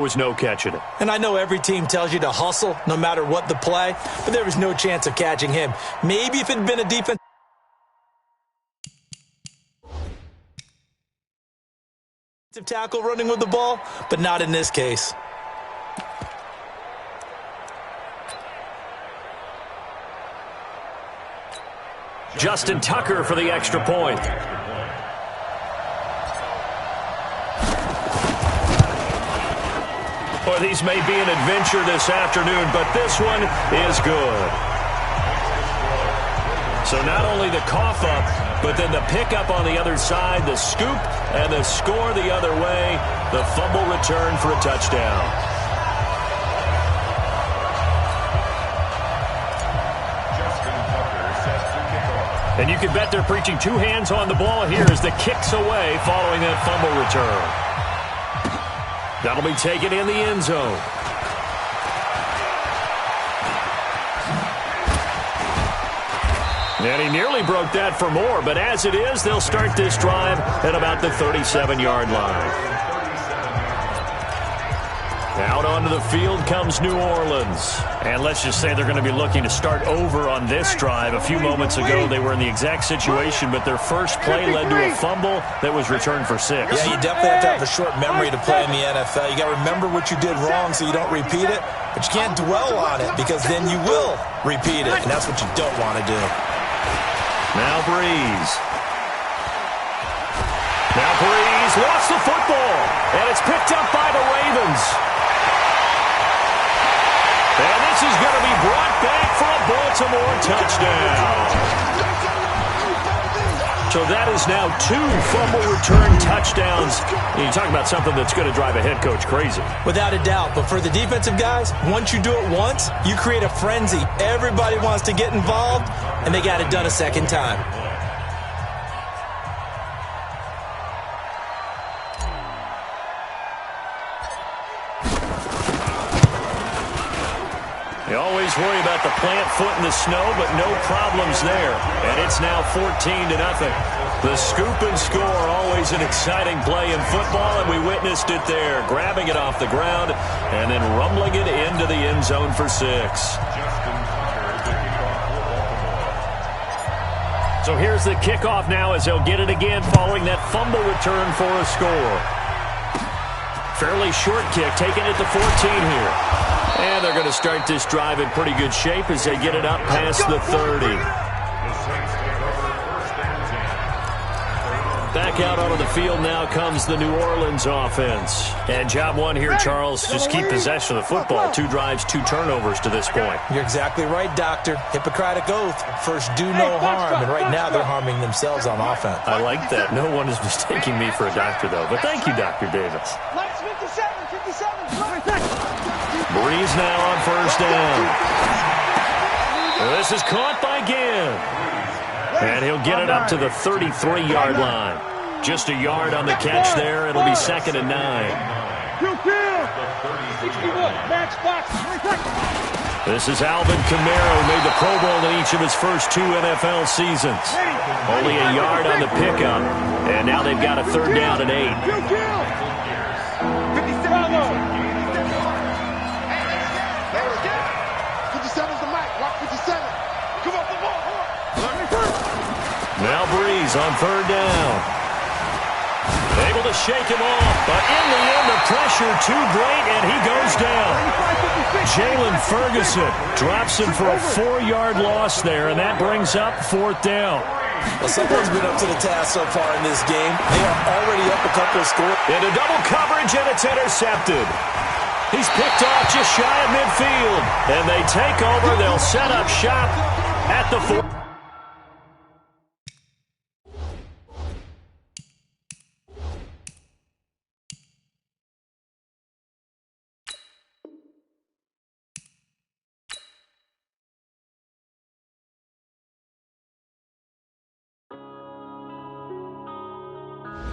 was no catching it. And I know every team tells you to hustle no matter what the play, but there was no chance of catching him. Maybe if it had been a defensive tackle running with the ball, but not in this case. Justin Tucker for the extra point. Boy, these may be an adventure this afternoon, but this one is good. So not only the cough up, but then the pickup on the other side, the scoop, and the score the other way, the fumble return for a touchdown. And you can bet they're preaching two hands on the ball here as the kick's away following that fumble return. That'll be taken in the end zone. And he nearly broke that for more, but as it is, they'll start this drive at about the 37-yard line. Out onto the field comes New Orleans. And let's just say they're going to be looking to start over on this drive. A few moments ago, they were in the exact situation, but their first play led to a fumble that was returned for 6. Yeah, you definitely have to have a short memory to play in the NFL. You got to remember what you did wrong so you don't repeat it, but you can't dwell on it because then you will repeat it, and that's what you don't want to do. Now Breeze. Now Breeze lost the football, and it's picked up by the Ravens. And this is going to be brought back for a Baltimore touchdown. So that is now 2 fumble return touchdowns. And you talk about something that's going to drive a head coach crazy. Without a doubt. But for the defensive guys, once you do it once, you create a frenzy. Everybody wants to get involved, and they got it done a second time. You always worry about the plant foot in the snow, but no problems there. And it's now 14-0. The scoop and score, always an exciting play in football, and we witnessed it there. Grabbing it off the ground and then rumbling it into the end zone for 6. So here's the kickoff now as they'll get it again following that fumble return for a score. Fairly short kick, taking it to 14 here. And they're going to start this drive in pretty good shape as they get it up past the 30. Back out onto the field now comes the New Orleans offense. And job one here, Charles, just keep possession of the football. 2 drives, 2 turnovers to this point. You're exactly right, Doctor. Hippocratic oath. First, do no harm. And right now, they're harming themselves on offense. I like that. No one is mistaking me for a doctor, though. But thank you, Dr. Davis. Breeze now on first down. This is caught by Ginn. And he'll get it up to the 33-yard line. Just a yard on the catch there. It'll be 2nd and 9. This is Alvin Kamara, who made the Pro Bowl in each of his first 2 NFL seasons. Only a yard on the pickup. And now they've got a 3rd down and 8. Now Breeze on 3rd down. Able to shake him off, but in the end, the pressure too great, and he goes down. Jalen Ferguson drops him for a 4-yard loss there, and that brings up 4th down. Well, someone's been up to the task so far in this game. They are already up a couple of scores. Into double coverage, and it's intercepted. He's picked off just shy of midfield, and they take over. They'll set up shop at the 4.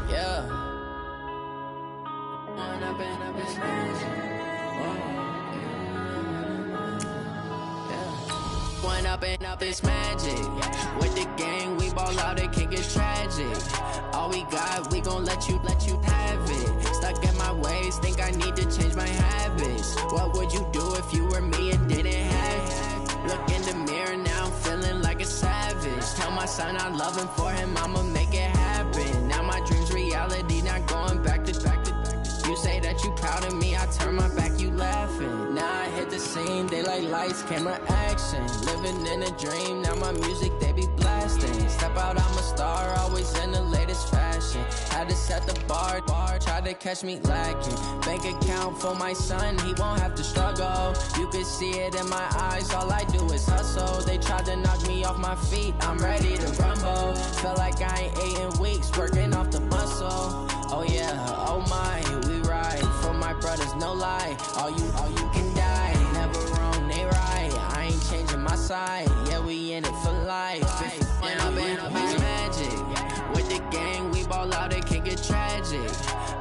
Yeah. Up this magic. With the gang, we ball out, it kick is tragic. All we got, we gon' let you have it. Stuck in my ways, think I need to change my habits. What would you do if you were me and didn't have it? Look in the mirror, now I'm feeling like a savage. Tell my son I love him, for him I'ma make it happen. Now my dream's reality, not going back to. You say that you proud of me, I turn my back, you laughing. Now I hit the scene, they like lights, camera, action. Living in a dream, now my music, they be blasting. Step out, I'm a star, always in the latest fashion. Had to set the bar, try to catch me lacking. Bank account for my son, he won't have to struggle. You can see it in my eyes, all I do is hustle. They tried to knock me off my feet, I'm ready to rumble. Feel like I ain't ate in weeks, working off the muscle. Oh yeah, oh my, we ride for my brothers, no lie. All you can die, never wrong, they right. I ain't changing my side, yeah, we in it for life. And I've been magic with the gang, we ball out, it can get tragic.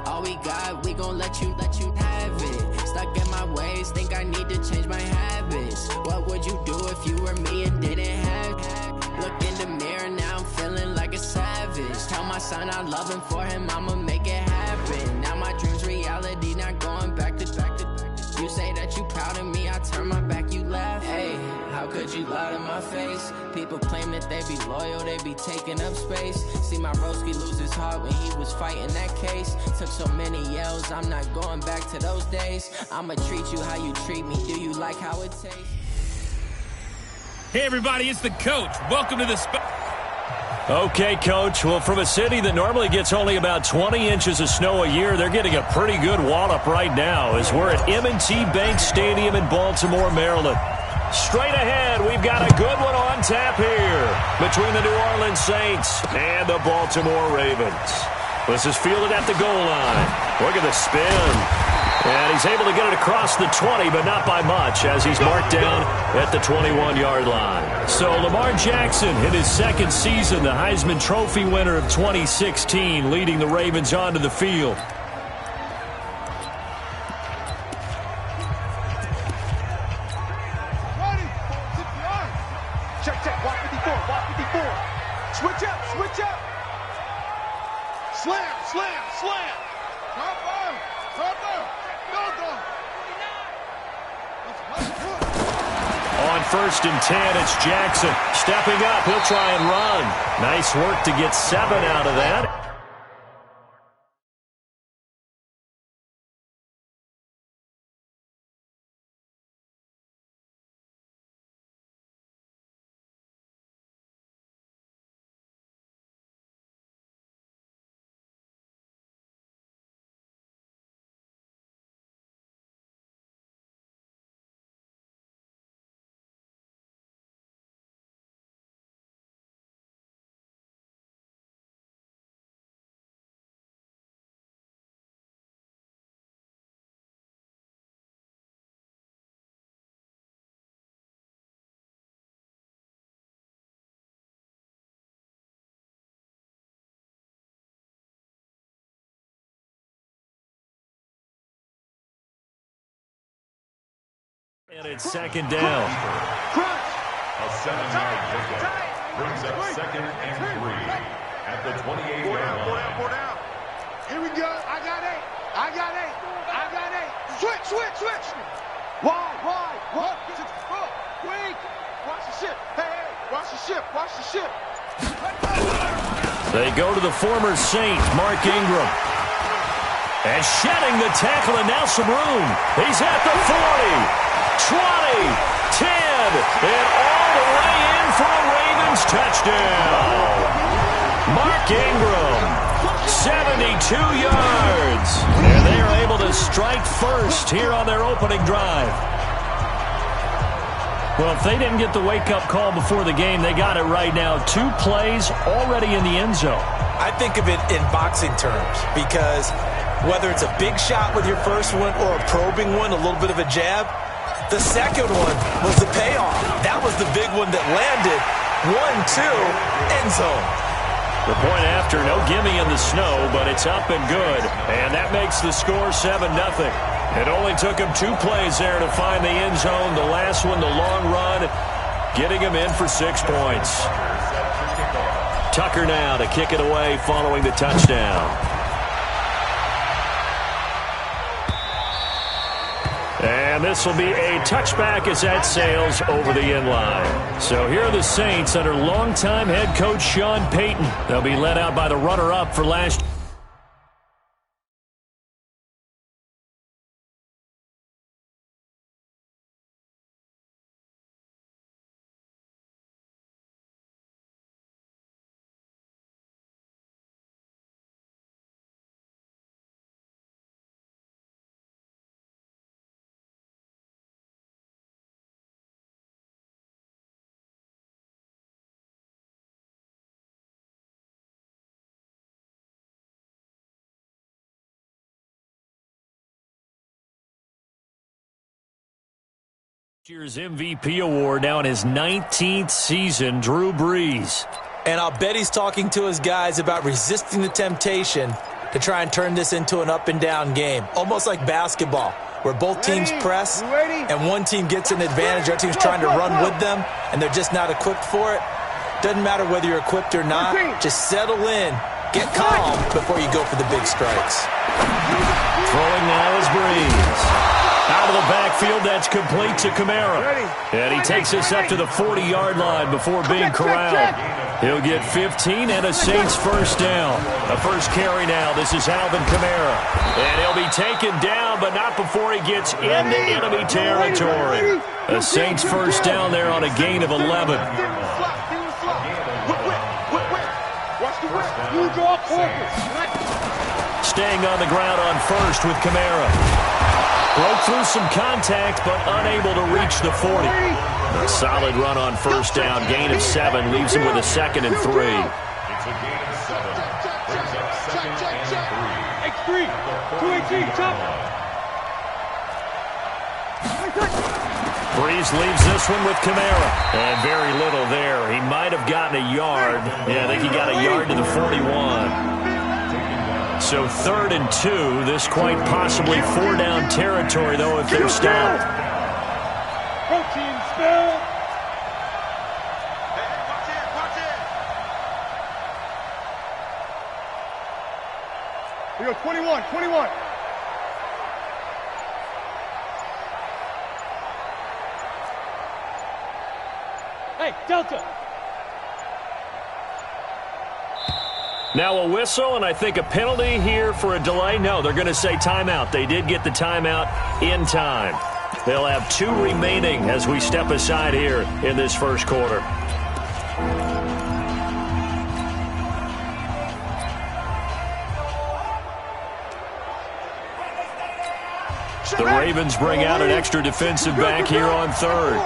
All we got, we gon' let you have it. Stuck in my ways, think I need to change my habits. What would you do if you were me and didn't have it? Look in the mirror, now I'm feeling like a savage. Tell my son I love him, for him I'ma make it happen. Now my dream's reality, not going back to. You say that you proud of me, I turn my back, you laugh. Hey, how could you lie to my face? People claim that they be loyal, they be taking up space. See my broski lose his heart when he was fighting that case. Took so many yells, I'm not going back to those days. I'ma treat you how you treat me, do you like how it tastes? Hey everybody, it's the coach. Welcome to the Okay, Coach. Well, from a city that normally gets only about 20 inches of snow a year, they're getting a pretty good wallop right now as we're at M&T Bank Stadium in Baltimore, Maryland. Straight ahead, we've got a good one on tap here between the New Orleans Saints and the Baltimore Ravens. This is fielded at the goal line. Look at the spin. And he's able to get it across the 20, but not by much, as he's marked down at the 21-yard line. So Lamar Jackson, in his second season, the Heisman Trophy winner of 2016, leading the Ravens onto the field. Check, watch 54. Switch up. Slam. On 1st and 10, it's Jackson. Stepping up, he'll try and run. Nice work to get 7 out of that. And it's second down. A 7-yard pickup brings up 2nd and 3 at the 28-yard line. Four down. Here we go. I got eight. Switch. Wide. Quick. Watch the ship. Hey. Watch the ship. They go to the former Saint, Mark Ingram. And shedding the tackle, and now some room. He's at the 40. 20, 10, and all the way in for a Ravens touchdown. Mark Ingram, 72 yards. And they are able to strike first here on their opening drive. Well, if they didn't get the wake-up call before the game, they got it right now. 2 plays already in the end zone. I think of it in boxing terms because whether it's a big shot with your first one or a probing one, a little bit of a jab, the second one was the payoff. That was the big one that landed. 1-2, end zone. The point after, no gimme in the snow, but it's up and good. And that makes the score 7-0. It only took him 2 plays there to find the end zone. The last one, the long run, getting him in for 6 points. Tucker now to kick it away following the touchdown. And this will be a touchback as that sails over the inline. So here are the Saints under longtime head coach Sean Payton. They'll be led out by the runner-up for last year's MVP award now in his 19th season, Drew Brees. And I'll bet he's talking to his guys about resisting the temptation to try and turn this into an up-and-down game. Almost like basketball, where both teams press and one team gets an advantage. Our team's trying to run with them, and they're just not equipped for it. Doesn't matter whether you're equipped or not. Just settle in, get calm before you go for the big strikes. Throwing now is Brees. Out of the backfield, that's complete to Kamara. And he takes us up to the 40-yard line before being corralled. He'll get 15 and a Saints first down. A first carry now. This is Alvin Kamara. And he'll be taken down, but not before he gets into enemy territory. A Saints first down there on a gain of 11. Staying on the ground on first with Kamara. Broke through some contact, but unable to reach the 40. A solid run on first down. Gain of 7 leaves him with a 2nd and 3. It's a gain of 7. Brings up 2nd and 3. X3, 218, top. Brees leaves this one with Kamara. And very little there. He might have gotten a yard. Yeah, I think he got a yard to the 41. So 3rd and 2. This quite possibly 4-down territory, though, if they're stopped. Protein spill. Hey, watch it. We go 21. Hey, Delta. Now a whistle, and I think a penalty here for a delay. No, they're going to say timeout. They did get the timeout in time. They'll have 2 remaining as we step aside here in this first quarter. The Ravens bring out an extra defensive back here on 3rd.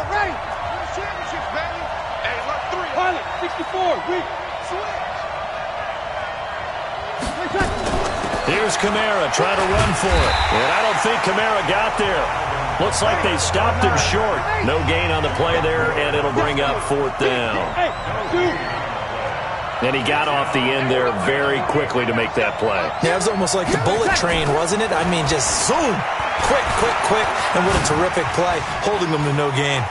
Pilot, 64, weak. Here's Kamara trying to run for it. And I don't think Kamara got there. Looks like they stopped him short. No gain on the play there, and it'll bring up 4th down. And he got off the end there very quickly to make that play. Yeah, it was almost like the bullet train, wasn't it? I mean, just zoom. Quick. And what a terrific play, holding them to no gain.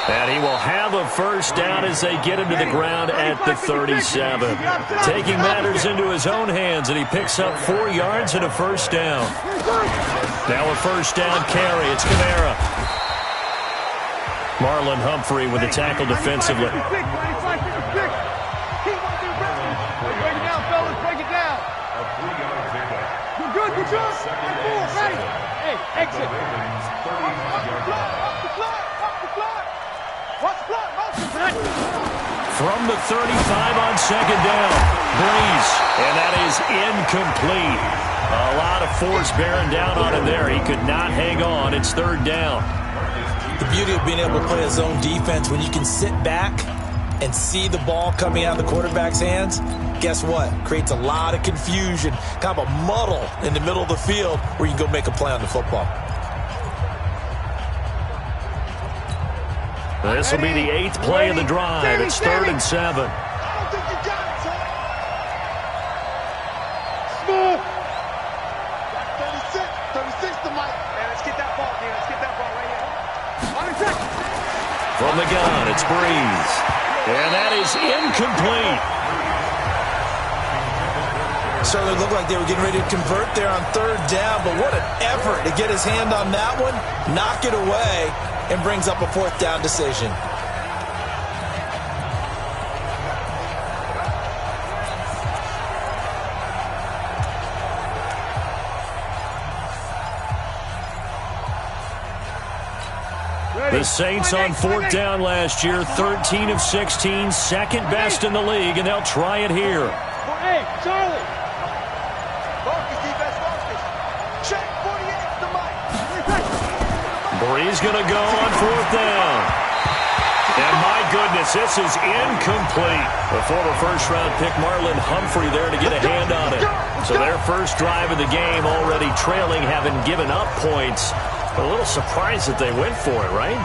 And he will have a first down as they get him to the ground at the 37. Taking matters into his own hands, and he picks up 4 yards and a first down. Now a first down carry. It's Kamara. Marlon Humphrey with the tackle defensively. Break it down, fellas. Break it down. A 3-yard pickup. Good. Ready. Hey, exit. From the 35 on 2nd down, Brees, and that is incomplete. A lot of force bearing down on him there. He could not hang on. It's 3rd down. The beauty of being able to play a zone defense when you can sit back and see the ball coming out of the quarterback's hands, guess what? Creates a lot of confusion, kind of a muddle in the middle of the field where you can go make a play on the football. This will be the 8th play of the drive. It's 3rd and 7. I don't think you got it, son. Smooth. 36 to Mike. Man, let's get that ball, man. Let's get that ball right here. From the gun, it's Brees. And that is incomplete. Certainly looked like they were getting ready to convert there on third down, but what an effort to get his hand on that one, knock it away, and brings up a fourth down decision. The Saints on fourth down last year, 13 of 16, second best in the league, and they'll try it here. Hey, Charlie. Focus, defense, focus. Check 48, the mic. Bree's going to go on fourth down. And my goodness, this is incomplete. The former first-round pick Marlon Humphrey there to get a hand on it. So their first drive of the game already trailing, having given up points. A little surprised that they went for it, right?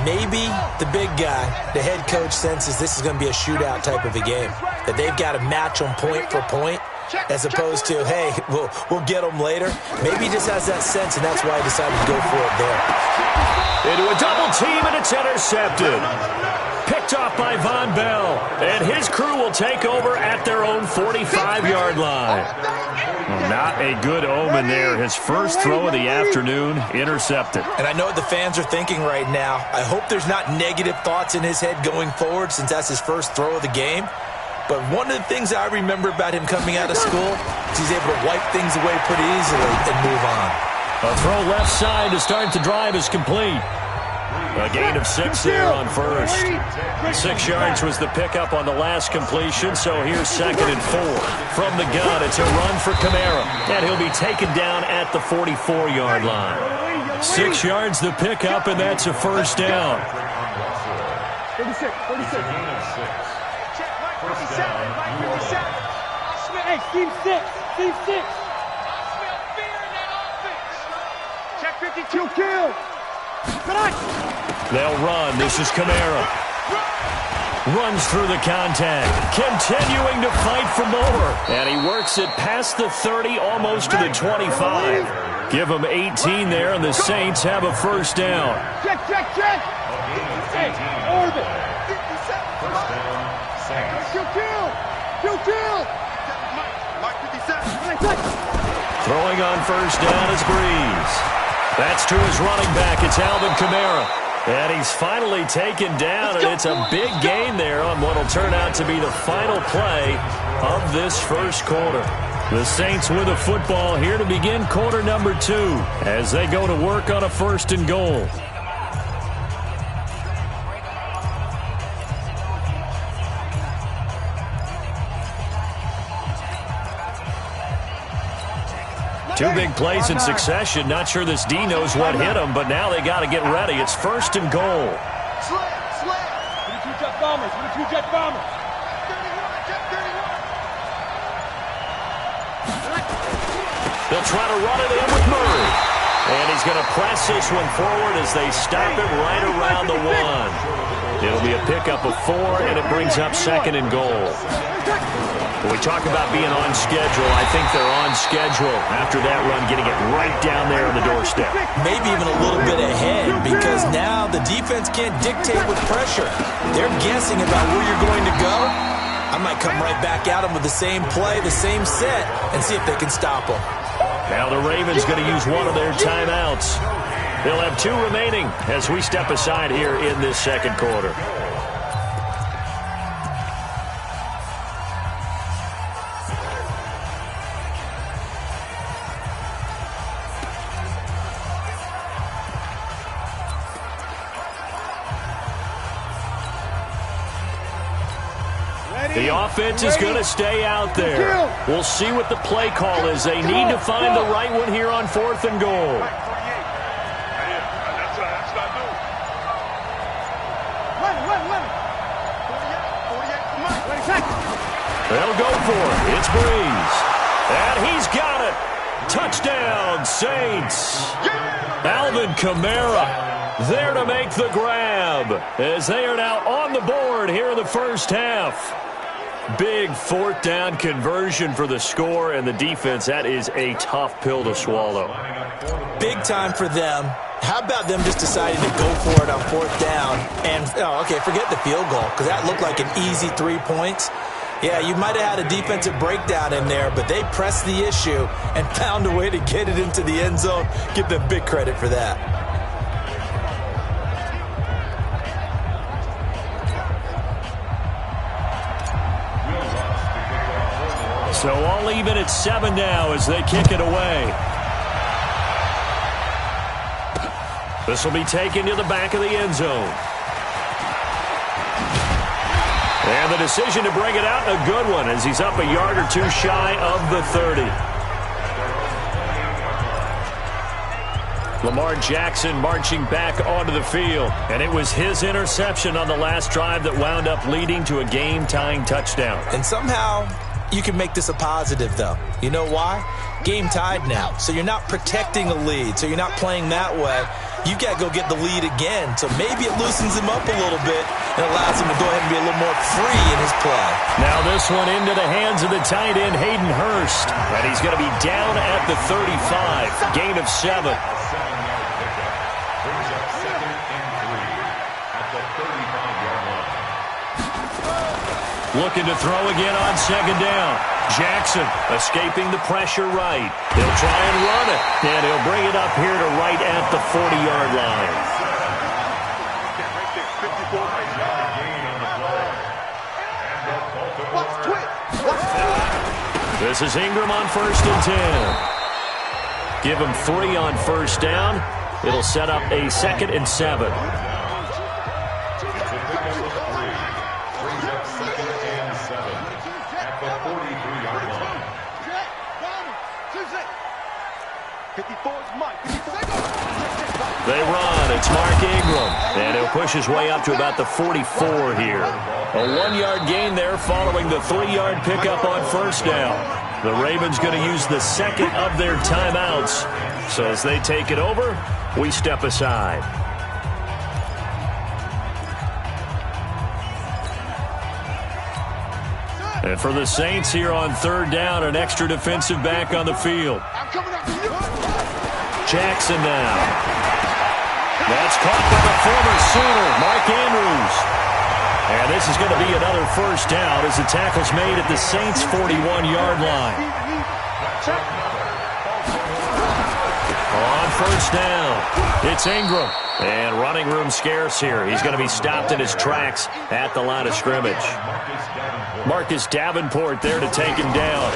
Maybe the big guy, the head coach, senses this is going to be a shootout type of a game, that they've got to match them point for point, as opposed to, hey, we'll get them later. Maybe he just has that sense, and that's why he decided to go for it there. Into a double team, and it's intercepted. Picked off by Von Bell, and his crew will take over at their own 45-yard line. Not a good omen there. His first throw of the afternoon, intercepted. And I know what the fans are thinking right now. I hope there's not negative thoughts in his head going forward, since that's his first throw of the game. But one of the things I remember about him coming out of school is he's able to wipe things away pretty easily and move on. A throw left side to start the drive is complete. A gain of 6 there on first. 6 yards was the pickup on the last completion, so here's 2nd and 4. From the gun, it's a run for Kamara, and he'll be taken down at the 44-yard line. 6 yards the pickup, and that's a first down. 36. Check, Mike 57, Mike 57. Hey, Steve 6. I smell fear in that offense. Check 52, kill. They'll run. This is Kamara. Runs through the contact. Continuing to fight for more. And he works it past the 30, almost to the 25. Give them 18 there, and the Saints have a first down. Check. Hey, orbit. 57. Kill. Mike 57. Throwing on first down is Breeze. That's to his running back. It's Alvin Kamara. And he's finally taken down, and it's a big gain there on what will turn out to be the final play of this first quarter. The Saints with a football here to begin quarter number 2 as they go to work on a 1st and goal. Two big plays in succession. Not sure this D knows what hit him, but now they got to get ready. It's 1st and goal. Slip. 22 jet bombers. 31. Jet 31. They'll try to run it in with Murray. And he's going to press this one forward as they stop it right around the 1. It'll be a pickup of 4, and it brings up 2nd and goal. When we talk about being on schedule, I think they're on schedule after that run, getting it right down there on the doorstep. Maybe even a little bit ahead, because now the defense can't dictate with pressure. They're guessing about where you're going to go. I might come right back at them with the same play, the same set, and see if they can stop them. Now the Ravens going to use one of their timeouts. They'll have 2 remaining as we step aside here in this second quarter. The offense is going to stay out there. We'll see what the play call is. They need to find the right one here on 4th and goal. They'll go for it. It's Breeze. And he's got it. Touchdown, Saints. Alvin Kamara there to make the grab as they are now on the board here in the first half. Big 4th down conversion for the score, and the defense, that is a tough pill to swallow. Big time for them. How about them just deciding to go for it on 4th down and, forget the field goal, because that looked like an easy 3 points. Yeah, you might have had a defensive breakdown in there, but they pressed the issue and found a way to get it into the end zone. Give them big credit for that. So all even at 7 now as they kick it away. This will be taken to the back of the end zone. And the decision to bring it out, a good one, as he's up a yard or two shy of the 30. Lamar Jackson marching back onto the field. And it was his interception on the last drive that wound up leading to a game-tying touchdown. And somehow you can make this a positive, though. You know why? Game tied now. So you're not protecting a lead. So you're not playing that way. You got to go get the lead again. So maybe it loosens him up a little bit and allows him to go ahead and be a little more free in his play. Now this one into the hands of the tight end, Hayden Hurst. And he's going to be down at the 35. Gain of 7. A 7-yard pickup. Brings up 2nd and 3 at the 35-yard line. Looking to throw again on 2nd down. Jackson escaping the pressure right. He'll try and run it. And he'll bring it up here to right at the 40-yard line. This is Ingram on 1st and 10. Give him 3 on 1st down. It'll set up a 2nd and 7. They run. It's Mark Ingram. And he'll push his way up to about the 44 here. A 1-yard gain there following the 3-yard pickup on 1st down. The Ravens going to use the 2nd of their timeouts. So as they take it over, we step aside. And for the Saints here on 3rd down, an extra defensive back on the field. Jackson now. That's caught by the former Sooner, Mark Andrews. And this is going to be another 1st down as the tackle's made at the Saints' 41-yard line. On 1st down, it's Ingram. And running room scarce here. He's going to be stopped in his tracks at the line of scrimmage. Marcus Davenport there to take him down.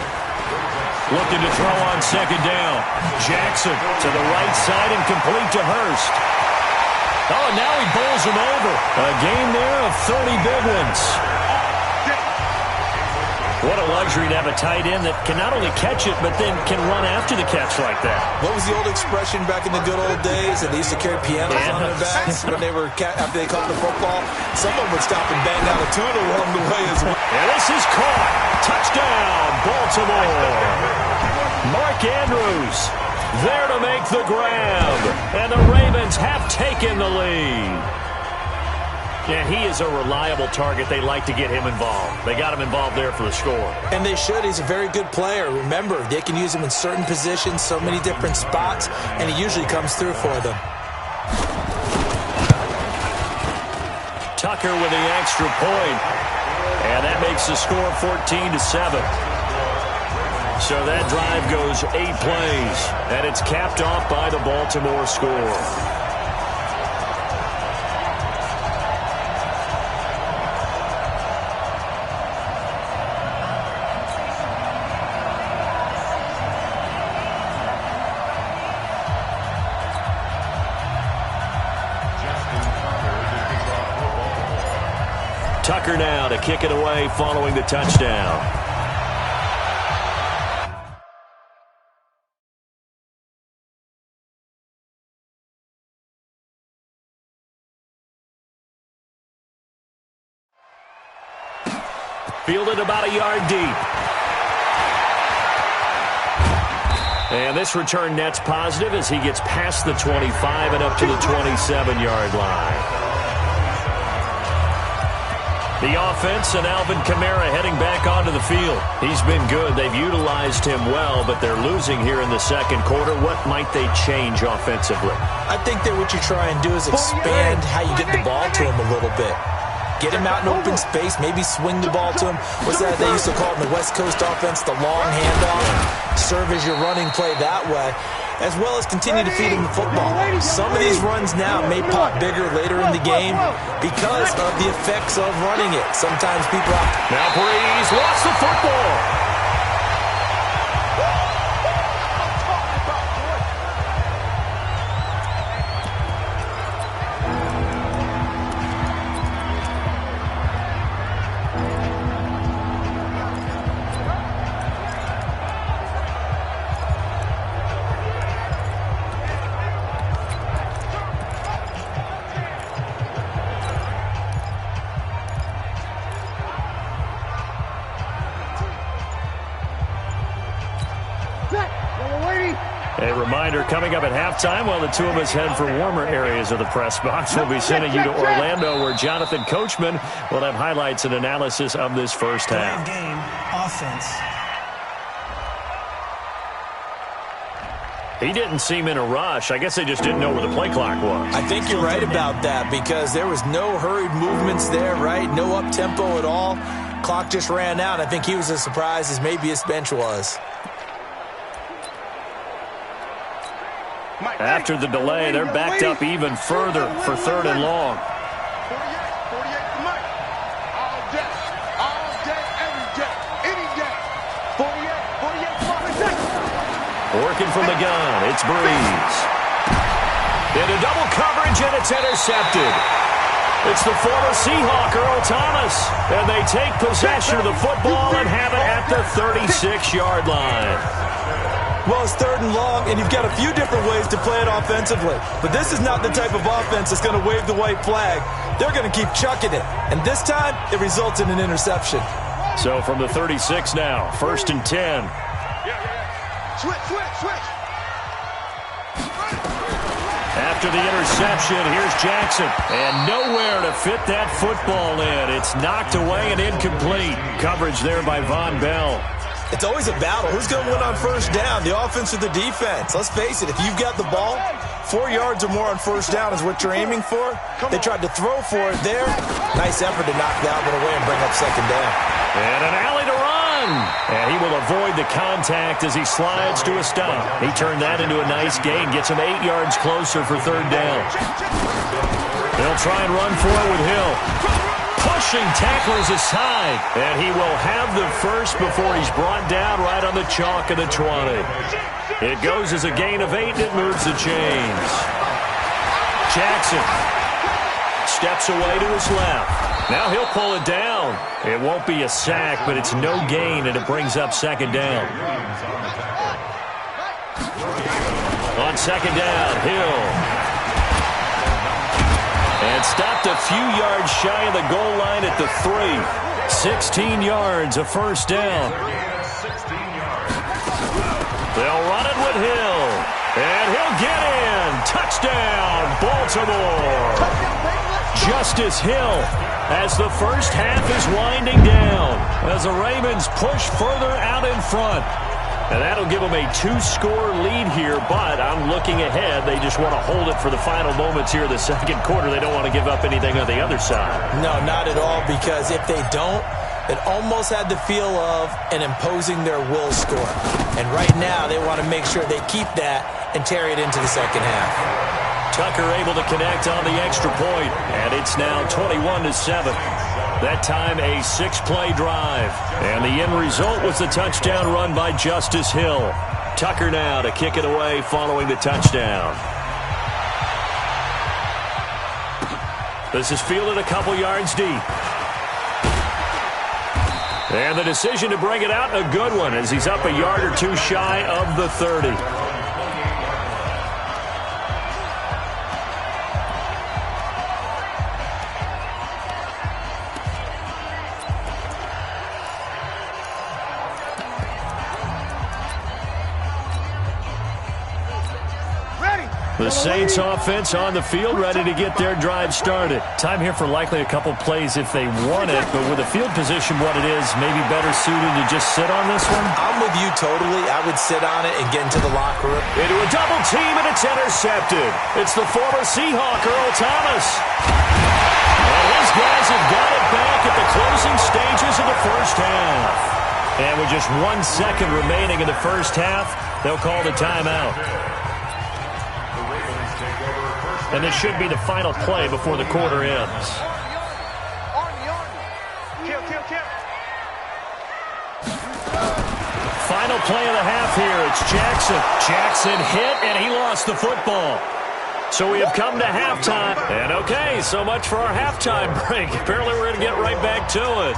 Looking to throw on 2nd down. Jackson to the right side and complete to Hurst. Oh, and now he bowls him over. A gain there of 30 big ones. What a luxury to have a tight end that can not only catch it, but then can run after the catch like that. What was the old expression back in the good old days? That they used to carry pianos on their backs when they were after they caught the football. Someone would stop and bang out a tune along the way as well. And this is caught. Touchdown, Baltimore. Mark Andrews there to make the grab. And the Ravens have taken the lead. Yeah, he is a reliable target. They like to get him involved. They got him involved there for the score. And they should. He's a very good player. Remember, they can use him in certain positions, so many different spots, and he usually comes through for them. Tucker with the extra point. And that makes the score 14-7. So that drive goes 8 plays, and it's capped off by the Baltimore score. Tucker now to kick it away following the touchdown. Fielded about a yard deep. And this return net's positive as he gets past the 25 and up to the 27-yard line. The offense and Alvin Kamara heading back onto the field. He's been good. They've utilized him well, but they're losing here in the second quarter. What might they change offensively? I think that what you try and do is expand how you get the ball to him a little bit. Get him out in open space, maybe swing the ball to him. What's that they used to call it in the West Coast offense, the long handoff? Serve as your running play that way, as well as continue to feed him the football. Some of these runs now may pop bigger later in the game because of the effects of running it. Sometimes people Now Breeze lost the football. A reminder, coming up at halftime, while the two of us head for warmer areas of the press box, we'll be sending you to Orlando, where Jonathan Coachman will have highlights and analysis of this first half. Game offense. He didn't seem in a rush. I guess they just didn't know where the play clock was. I think you're right about that because there was no hurried movements there, right? No up-tempo at all. Clock just ran out. I think he was as surprised as maybe his bench was. After the delay, they're backed up even further for 3rd and long. 48 to Mike. All day, every day, any day. 48, Working from the gun, it's Breeze. Into double coverage, and it's intercepted. It's the former Seahawk, Earl Thomas. And they take possession of the football and have it at the 36-yard line. Well, it's 3rd and long, and you've got a few different ways to play it offensively. But this is not the type of offense that's going to wave the white flag. They're going to keep chucking it. And this time, it results in an interception. So from the 36 now, 1st and 10. Switch. After the interception, here's Jackson. And nowhere to fit that football in. It's knocked away and incomplete. Coverage there by Von Bell. It's always a battle. Who's going to win on 1st down, the offense or the defense? Let's face it, if you've got the ball, 4 yards or more on 1st down is what you're aiming for. They tried to throw for it there. Nice effort to knock that one away and bring up 2nd down. And an alley to run. And he will avoid the contact as he slides to a stop. He turned that into a nice gain, gets him 8 yards closer for 3rd down. They'll try and run for it with Hill. Pushing tacklers aside, and he will have the first before he's brought down right on the chalk of the 20. It goes as a gain of 8, and it moves the chains. Jackson steps away to his left. Now he'll pull it down. It won't be a sack, but it's no gain, and it brings up 2nd down. On 2nd down, Hill. And stopped a few yards shy of the goal line at the 3. 16 yards, a 1st down. They'll run it with Hill. And he'll get in. Touchdown, Baltimore. Justice Hill as the first half is winding down. As the Ravens push further out in front. And that'll give them a 2-score lead here, but I'm looking ahead. They just want to hold it for the final moments here in the 2nd quarter. They don't want to give up anything on the other side. No, not at all, because if they don't, it almost had the feel of an imposing their will score. And right now, they want to make sure they keep that and carry it into the 2nd half. Tucker able to connect on the extra point, and it's now 21-7. That time a 6-play drive. And the end result was the touchdown run by Justice Hill. Tucker now to kick it away following the touchdown. This is fielded a couple yards deep. And the decision to bring it out, a good one, as he's up a yard or 2 shy of the 30. The Saints offense on the field, ready to get their drive started. Time here for likely a couple plays if they want it, but with the field position what it is, maybe better suited to just sit on this one? I'm with you totally. I would sit on it and get into the locker room. Into a double team, and it's intercepted. It's the former Seahawk, Earl Thomas. And his These guys have got it back at the closing stages of the first half. And with just 1 second remaining in the first half, they'll call the timeout. And this should be the final play before the quarter ends. Final play of the half here. It's Jackson. Jackson hit, and he lost the football. So we have come to halftime. And okay, so much for our halftime break. Apparently we're going to get right back to it.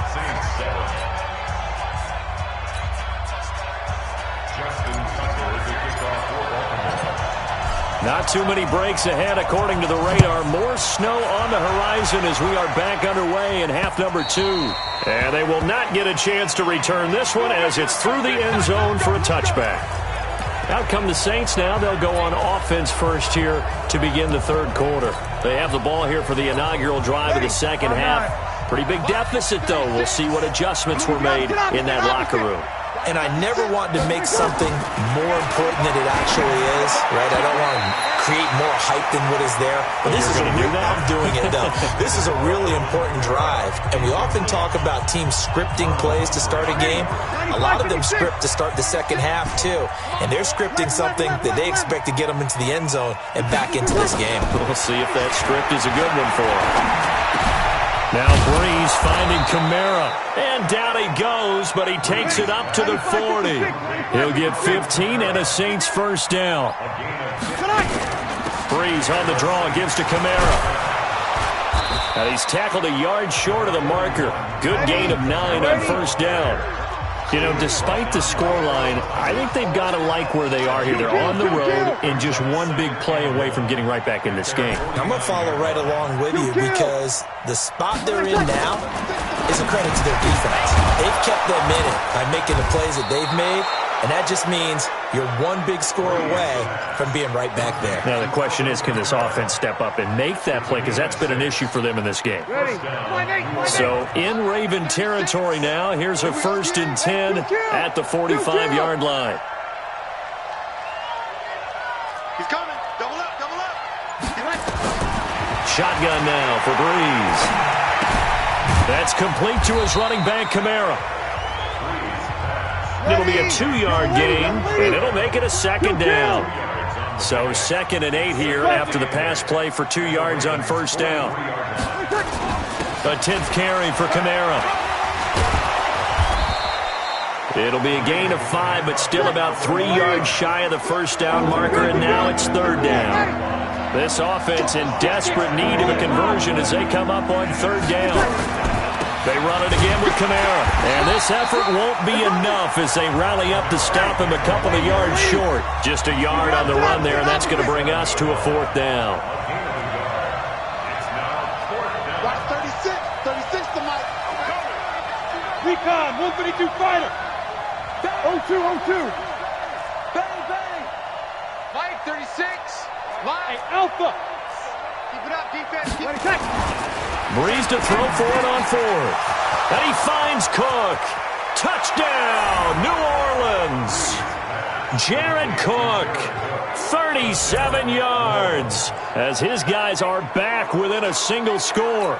Not too many breaks ahead according to the radar. More snow on the horizon as we are back underway in half number 2. And they will not get a chance to return this one as it's through the end zone for a touchback. Out come the Saints now. They'll go on offense first here to begin the third quarter. They have the ball here for the inaugural drive of the second half. Pretty big deficit, though. We'll see what adjustments were made in that locker room. And I never want to make something more important than it actually is, right? I don't want to create more hype than what is there. But this is a real, I'm doing it, though. This is a really important drive. And we often talk about teams scripting plays to start a game. A lot of them script to start the second half, too. And they're scripting something that they expect to get them into the end zone and back into this game. We'll see if that script is a good one for them. Now Breeze finding Kamara. And down he goes, but he takes it up to the 40. He'll get 15 and a Saints first down. Breeze on the draw, gives to Kamara. And he's tackled a yard short of the marker. Good gain of 9 on first down. You know, despite the scoreline, I think they've got to like where they are here. They're on the road and just one big play away from getting right back in this game. I'm going to follow right along with you because the spot they're in now is a credit to their defense. They've kept them in it by making the plays that they've made, and that just means you're one big score away from being right back there. Now the question is, can this offense step up and make that play? Because that's been an issue for them in this game. So in Raven territory now, here's a 1st and 10 at the 45-yard line. He's coming. Double up, double up. Shotgun now for Breeze. That's complete to his running back, Kamara. It'll be a 2-yard gain, and it'll make it a second down. So 2nd and 8 here after the pass play for 2 yards on first down. A 10th carry for Kamara. It'll be a gain of 5, but still about 3 yards shy of the first down marker, and now it's 3rd down. This offense in desperate need of a conversion as they come up on 3rd down. They run it again with Kamara. And this effort won't be enough as they rally up to stop him a couple of yards short. Just a yard on the run there, and that's going to bring us to a 4th down. Watch 36. 36 to Mike. Recon, 152 fighter. 02, 02. Bang, bang. Mike, 36. Line. Hey, Alpha. Keep it up, defense. Keep it up. Breeze to throw for it on 4th. And he finds Cook. Touchdown, New Orleans. Jared Cook, 37 yards, as his guys are back within a single score.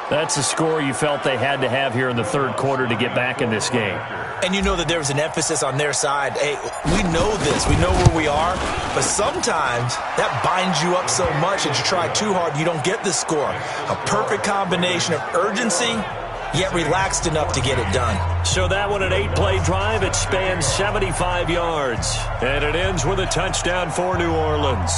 That's a score you felt they had to have here in the 3rd quarter to get back in this game. And you know that there was an emphasis on their side. Hey, we know this. We know where we are. But sometimes that binds you up so much that you try too hard, you don't get the score. A perfect combination of urgency, yet relaxed enough to get it done. So that one, an 8-play drive. It spans 75 yards. And it ends with a touchdown for New Orleans.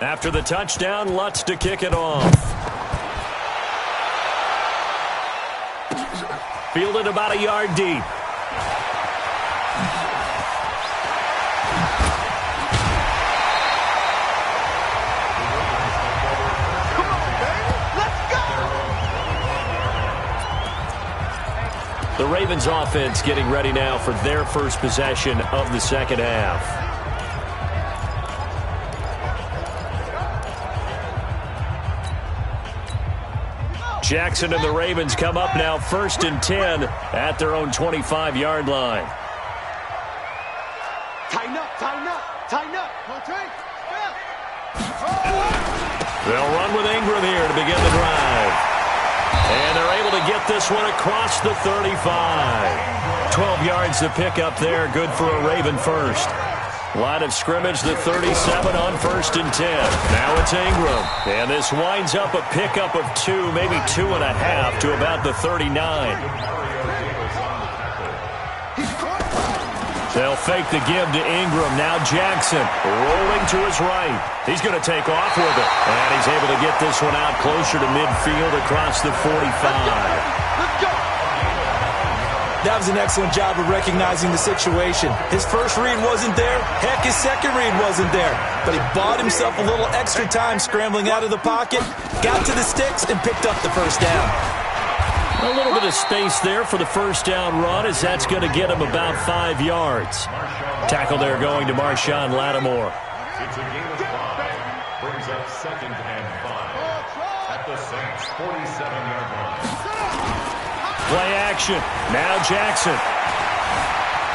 After the touchdown, Lutz to kick it off. Fielded about a yard deep. The Ravens offense getting ready now for their first possession of the second half. Jackson and the Ravens come up now 1st and 10 at their own 25-yard line. Tighten up, tighten up, tighten up. They'll run with Ingram here to begin the drive. And they're able to get this one across the 35. 12 yards to pick up there. Good for a Raven first. Line of scrimmage, the 37 on 1st and 10. Now it's Ingram. And this winds up a pickup of 2, maybe 2.5 to about the 39. They'll fake the give to Ingram. Now Jackson rolling to his right. He's going to take off with it. And he's able to get this one out closer to midfield across the 45. Let's go. That was an excellent job of recognizing the situation. His first read wasn't there. Heck, his second read wasn't there. But he bought himself a little extra time scrambling out of the pocket, got to the sticks, and picked up the first down. A little bit of space there for the first down run, as that's going to get him about 5 yards. Tackle there going to Marshawn Lattimore. It's a gain of 5. Brings up 2nd and 5 at the Saints' 47-yard line. Play action. Now Jackson.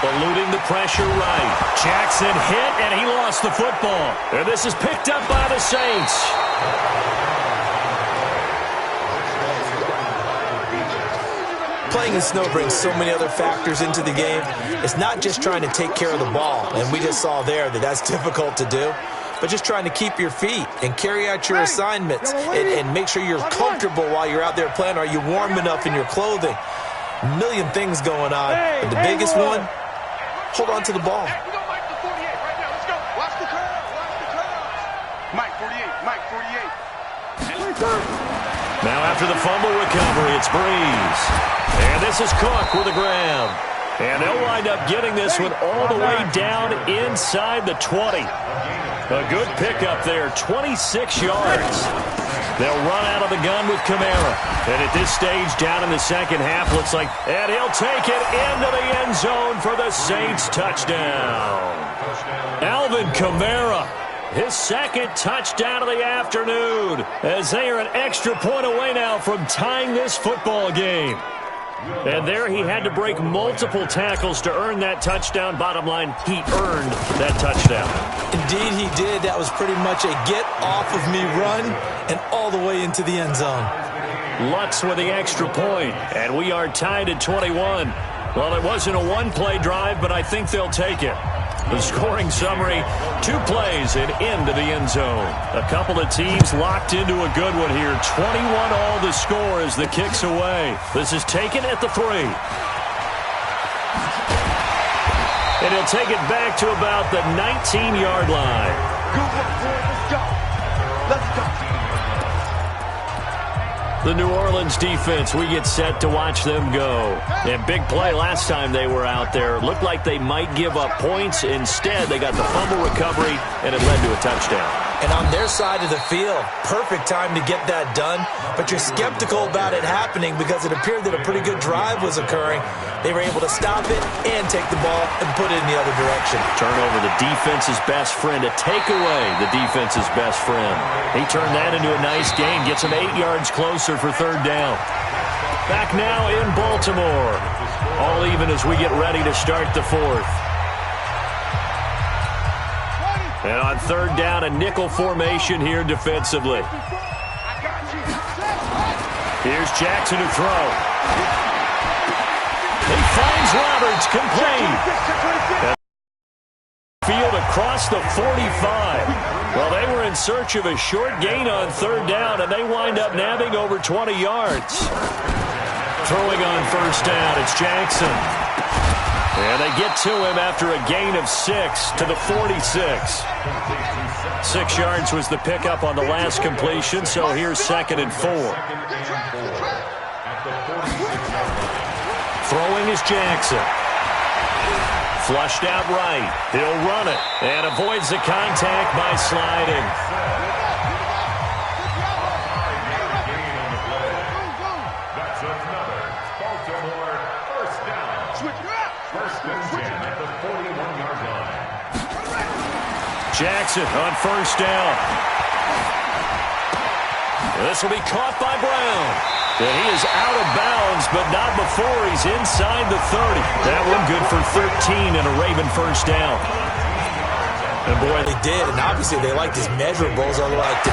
Eluding the pressure right. Jackson hit, and he lost the football. And this is picked up by the Saints. Playing in snow brings so many other factors into the game. It's not just trying to take care of the ball, and we just saw there that that's difficult to do, but just trying to keep your feet and carry out your assignments and make sure you're comfortable while you're out there playing. Are you warm enough in your clothing? A million things going on, but the biggest one, hold on to the ball. We got Mike the 48 right now. Let's go. Watch the curve. Watch the curve. Mike 48. Mike 48. Now after the fumble recovery, it's Breeze. And this is Cook with a grab. And they'll wind up getting this one all the way down inside the 20. A good pickup there, 26 yards. They'll run out of the gun with Kamara. And at this stage, down in the second half, looks like, and he'll take it into the end zone for the Saints touchdown. Alvin Kamara, his second touchdown of the afternoon, as they are an extra point away now from tying this football game. And there he had to break multiple tackles to earn that touchdown. Bottom line, he earned that touchdown. Indeed he did. That was pretty much a get-off-of-me run and all the way into the end zone. Lutz with the extra point, and we are tied at 21. Well, it wasn't a one-play drive, but I think they'll take it. The scoring summary, 2 plays and into the end zone. A couple of teams locked into a good one here. 21 all the score as the kick's away. This is taken at the 3. And he'll take it back to about the 19-yard line. Good work, boy. Let's go. Let's go. The New Orleans defense, we get set to watch them go. And big play last time they were out there. Looked like they might give up points. Instead, they got the fumble recovery, and it led to a touchdown. And on their side of the field, perfect time to get that done. But you're skeptical about it happening because it appeared that a pretty good drive was occurring. They were able to stop it and take the ball and put it in the other direction. Turnover, the defense's best friend. To take away the defense's best friend. He turned that into a nice gain. Gets him 8 yards closer for 3rd down. Back now in Baltimore. All even as we get ready to start the 4th. And on 3rd down, a nickel formation here defensively. Here's Jackson to throw. He finds Roberts, complete. Field across the 45. Well, they were in search of a short gain on 3rd down, and they wind up nabbing over 20 yards. Throwing on 1st down, it's Jackson. And they get to him after a gain of 6 to the 46. 6 yards was the pickup on the last completion, so here's 2nd and 4. Throwing is Jackson. Flushed out right. He'll run it and avoids the contact by sliding. That's another Baltimore first down. First and 10 at the 41-yard line. Jackson on first down. This will be caught by Brown. And he is out of bounds, but not before he's inside the 30. That one good for 13 and a Raven first down. And boy, they did, and obviously they liked his measurables, although